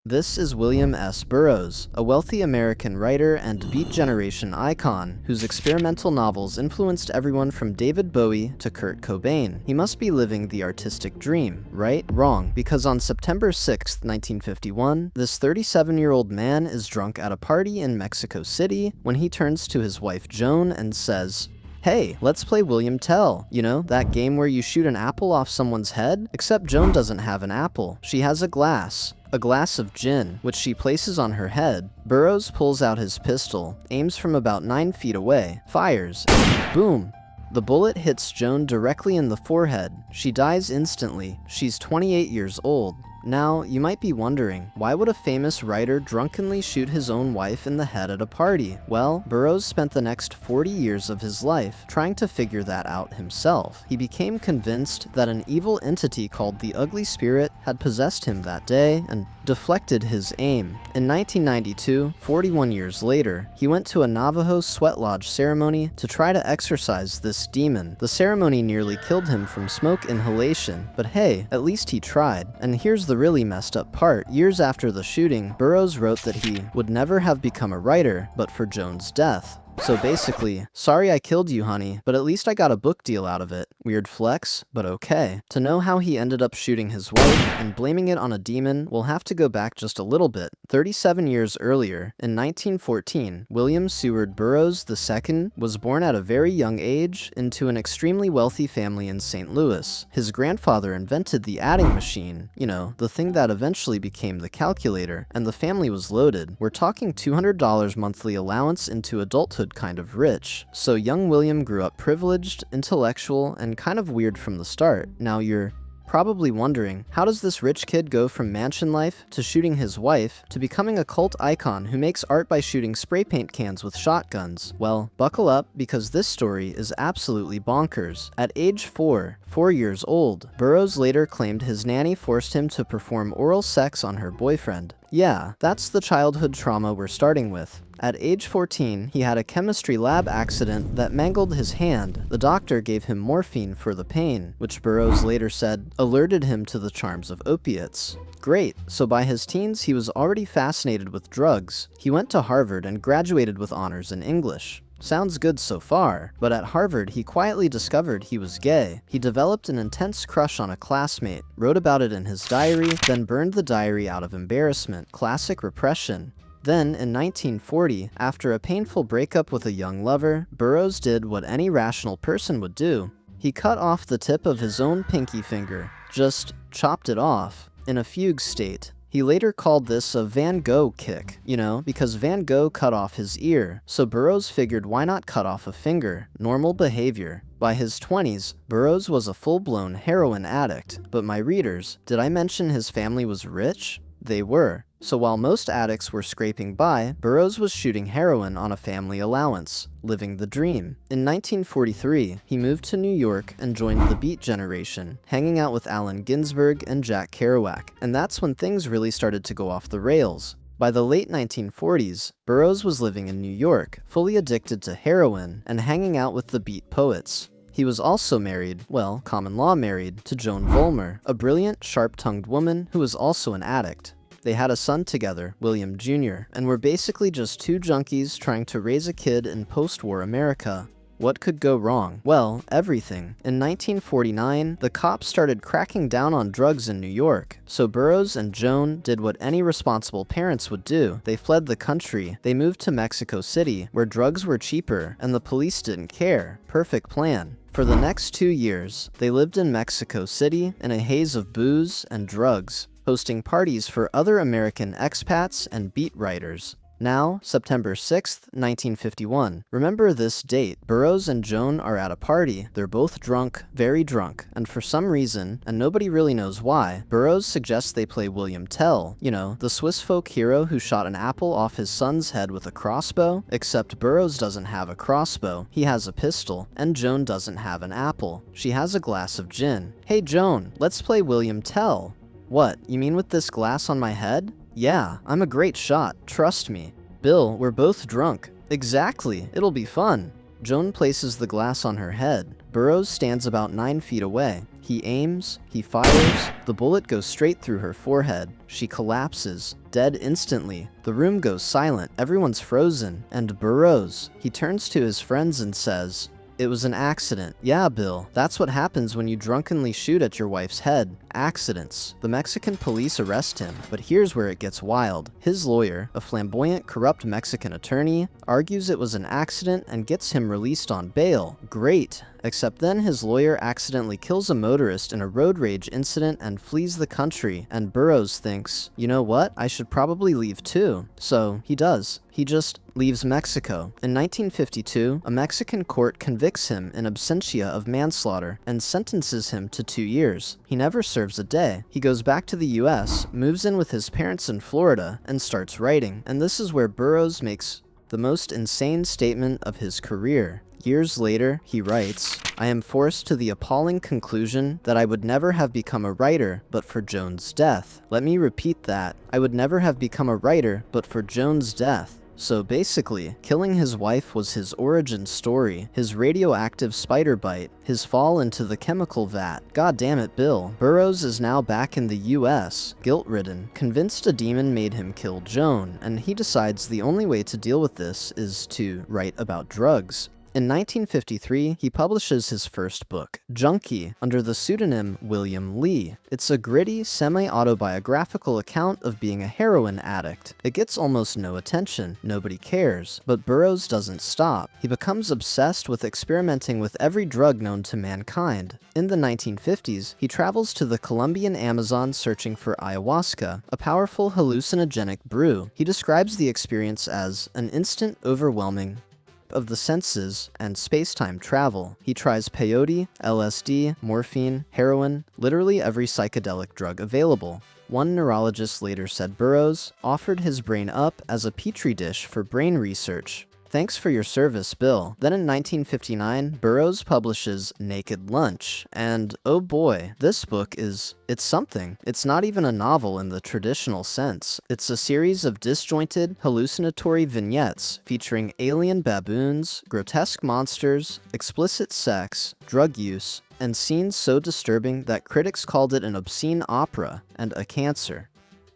This is William S. Burroughs, a wealthy American writer and Beat Generation icon whose experimental novels influenced everyone from David Bowie to Kurt Cobain. He must be living the artistic dream, right? Wrong, because on September 6, 1951, this 37-year-old man is drunk at a party in Mexico City when he turns to his wife Joan and says, "Hey, let's play William Tell. You know, that game where you shoot an apple off someone's head? Except Joan doesn't have an apple. She has a glass of gin, which she places on her head. Burroughs pulls out his pistol, aims from about 9 feet away, fires, and boom! The bullet hits Joan directly in the forehead. She dies instantly. She's 28 years old. Now, you might be wondering, why would a famous writer drunkenly shoot his own wife in the head at a party? Well, Burroughs spent the next 40 years of his life trying to figure that out himself. He became convinced that an evil entity called the Ugly Spirit had possessed him that day and deflected his aim. In 1992, 41 years later, he went to a Navajo sweat lodge ceremony to try to exorcise this demon. The ceremony nearly killed him from smoke inhalation, but hey, at least he tried. And here's the really messed up part. Years after the shooting, Burroughs wrote that he would never have become a writer but for Joan's death. So basically, sorry I killed you, honey, but at least I got a book deal out of it. Weird flex, but okay. To know how he ended up shooting his wife and blaming it on a demon, we'll have to go back just a little bit. 37 years earlier, in 1914, William Seward Burroughs II was born at a very young age into an extremely wealthy family in St. Louis. His grandfather invented the adding machine, you know, the thing that eventually became the calculator, and the family was loaded. We're talking $200 monthly allowance into adulthood kind of rich. So young William grew up privileged, intellectual, and kind of weird from the start. Now you're probably wondering, how does this rich kid go from mansion life to shooting his wife to becoming a cult icon who makes art by shooting spray paint cans with shotguns? Well, buckle up, because this story is absolutely bonkers. At age 4 years old, Burroughs later claimed his nanny forced him to perform oral sex on her boyfriend. Yeah, that's the childhood trauma we're starting with. At age 14, he had a chemistry lab accident that mangled his hand. The doctor gave him morphine for the pain, which Burroughs later said alerted him to the charms of opiates. Great, so by his teens he was already fascinated with drugs. He went to Harvard and graduated with honors in English. Sounds good so far, but at Harvard he quietly discovered he was gay. He developed an intense crush on a classmate, wrote about it in his diary, then burned the diary out of embarrassment. Classic repression. Then, in 1940, after a painful breakup with a young lover, Burroughs did what any rational person would do. He cut off the tip of his own pinky finger. Just chopped it off, in a fugue state. He later called this a Van Gogh kick, you know, because Van Gogh cut off his ear, so Burroughs figured why not cut off a finger? Normal behavior. By his 20s, Burroughs was a full-blown heroin addict. But my readers, did I mention his family was rich? They were. So while most addicts were scraping by, Burroughs was shooting heroin on a family allowance, living the dream. In 1943, he moved to New York and joined the Beat Generation, hanging out with Allen Ginsberg and Jack Kerouac, and that's when things really started to go off the rails. By the late 1940s, Burroughs was living in New York, fully addicted to heroin and hanging out with the Beat poets. He was also married, well, common law married, to Joan Vollmer, a brilliant, sharp-tongued woman who was also an addict. They had a son together, William Jr., and were basically just two junkies trying to raise a kid in post-war America. What could go wrong? Well, everything. In 1949, the cops started cracking down on drugs in New York, so Burroughs and Joan did what any responsible parents would do. They fled the country. They moved to Mexico City, where drugs were cheaper, and the police didn't care. Perfect plan. For the next 2 years, they lived in Mexico City in a haze of booze and drugs, hosting parties for other American expats and beat writers. Now, September 6th, 1951. Remember this date. Burroughs and Joan are at a party. They're both drunk, very drunk, and for some reason, and nobody really knows why, Burroughs suggests they play William Tell, you know, the Swiss folk hero who shot an apple off his son's head with a crossbow, except Burroughs doesn't have a crossbow, he has a pistol, and Joan doesn't have an apple. She has a glass of gin. Hey Joan, let's play William Tell. What, you mean with this glass on my head? Yeah, I'm a great shot, trust me. Bill, we're both drunk. Exactly, it'll be fun. Joan places the glass on her head. Burroughs stands about 9 feet away. He He aims, he fires, the bullet goes straight through her forehead. She collapses, dead instantly. The room goes silent, everyone's frozen, and Burroughs, he turns to his friends and says, "It was an accident." "Yeah, Bill, that's what happens when you drunkenly shoot at your wife's head. Accidents." The Mexican police arrest him, but here's where it gets wild. His lawyer, a flamboyant, corrupt Mexican attorney, argues it was an accident and gets him released on bail. Great. Except then his lawyer accidentally kills a motorist in a road rage incident and flees the country, and Burroughs thinks, you know what, I should probably leave too. So he does. He just leaves Mexico. In 1952, a Mexican court convicts him in absentia of manslaughter and sentences him to 2 years. He never serves a day. He goes back to the US, moves in with his parents in Florida, and starts writing. And this is where Burroughs makes the most insane statement of his career. Years later, he writes, "I am forced to the appalling conclusion that I would never have become a writer but for Joan's death." Let me repeat that. I would never have become a writer but for Joan's death. So basically, killing his wife was his origin story, his radioactive spider bite, his fall into the chemical vat. God damn it, Bill. Burroughs is now back in the US, guilt-ridden, convinced a demon made him kill Joan, and he decides the only way to deal with this is to write about drugs. In 1953, he publishes his first book, Junkie, under the pseudonym William Lee. It's a gritty, semi-autobiographical account of being a heroin addict. It gets almost no attention, nobody cares, but Burroughs doesn't stop. He becomes obsessed with experimenting with every drug known to mankind. In the 1950s, he travels to the Colombian Amazon searching for ayahuasca, a powerful hallucinogenic brew. He describes the experience as an instant, overwhelming of the senses and space-time travel. He tries peyote, LSD, morphine, heroin, literally every psychedelic drug available. One neurologist later said Burroughs offered his brain up as a petri dish for brain research. Thanks for your service, Bill. Then in 1959, Burroughs publishes Naked Lunch, and oh boy, this book it's something. It's not even a novel in the traditional sense. It's a series of disjointed, hallucinatory vignettes featuring alien baboons, grotesque monsters, explicit sex, drug use, and scenes so disturbing that critics called it an obscene opera and a cancer.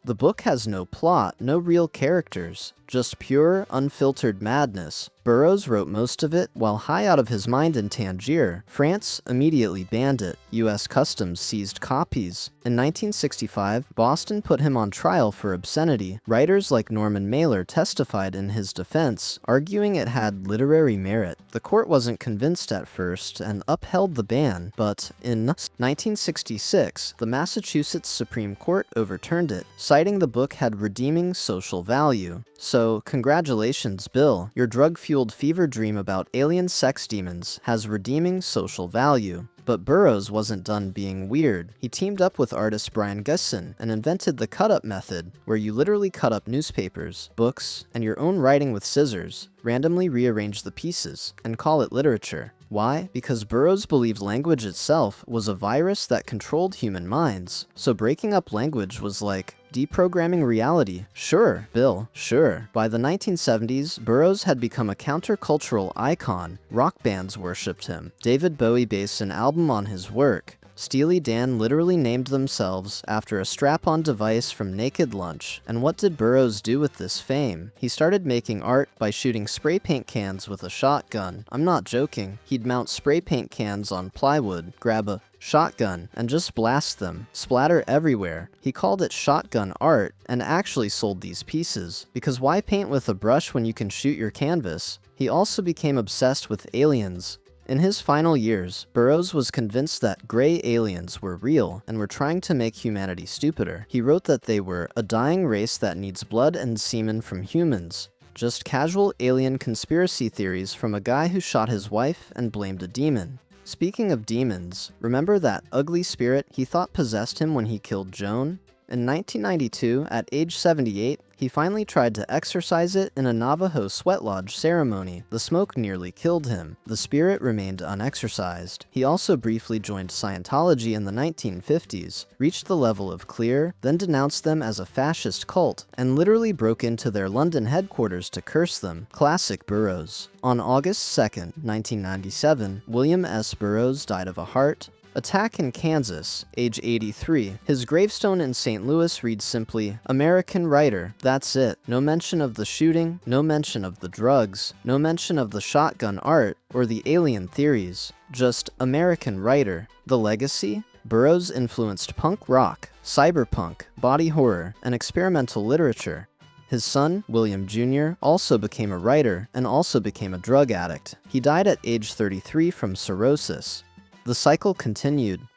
The book has no plot, no real characters, just pure, unfiltered madness. Burroughs wrote most of it while high out of his mind in Tangier. France immediately banned it. US Customs seized copies. In 1965, Boston put him on trial for obscenity. Writers like Norman Mailer testified in his defense, arguing it had literary merit. The court wasn't convinced at first and upheld the ban, but in 1966, the Massachusetts Supreme Court overturned it, citing the book had redeeming social value. So, congratulations, Bill. Your drug-fueled fever dream about alien sex demons has redeeming social value. But Burroughs wasn't done being weird. He teamed up with artist Brian Gusson and invented the cut-up method, where you literally cut up newspapers, books, and your own writing with scissors, randomly rearrange the pieces, and call it literature. Why? Because Burroughs believed language itself was a virus that controlled human minds. So breaking up language was like deprogramming reality. Sure, Bill, sure. By the 1970s, Burroughs had become a countercultural icon. Rock bands worshipped him. David Bowie based an album on his work. Steely Dan literally named themselves after a strap-on device from Naked Lunch. And what did Burroughs do with this fame? He started making art by shooting spray paint cans with a shotgun. I'm not joking. He'd mount spray paint cans on plywood, grab a shotgun, and just blast them, splatter everywhere. He called it shotgun art, and actually sold these pieces. Because why paint with a brush when you can shoot your canvas? He also became obsessed with aliens. In his final years, Burroughs was convinced that gray aliens were real and were trying to make humanity stupider. He wrote that they were a dying race that needs blood and semen from humans. Just casual alien conspiracy theories from a guy who shot his wife and blamed a demon. Speaking of demons, remember that ugly spirit he thought possessed him when he killed Joan? In 1992, at age 78, he finally tried to exorcise it in a Navajo sweat lodge ceremony. The smoke nearly killed him. The spirit remained unexorcised. He also briefly joined Scientology in the 1950s, reached the level of clear, then denounced them as a fascist cult, and literally broke into their London headquarters to curse them. Classic Burroughs. On August 2nd, 1997, William S. Burroughs died of a heart, Attack in Kansas, age 83. His gravestone in St. Louis reads simply, American writer, that's it. No mention of the shooting, no mention of the drugs, no mention of the shotgun art or the alien theories. Just American writer. The legacy? Burroughs influenced punk rock, cyberpunk, body horror, and experimental literature. His son, William Jr., also became a writer and also became a drug addict. He died at age 33 from cirrhosis. The cycle continued.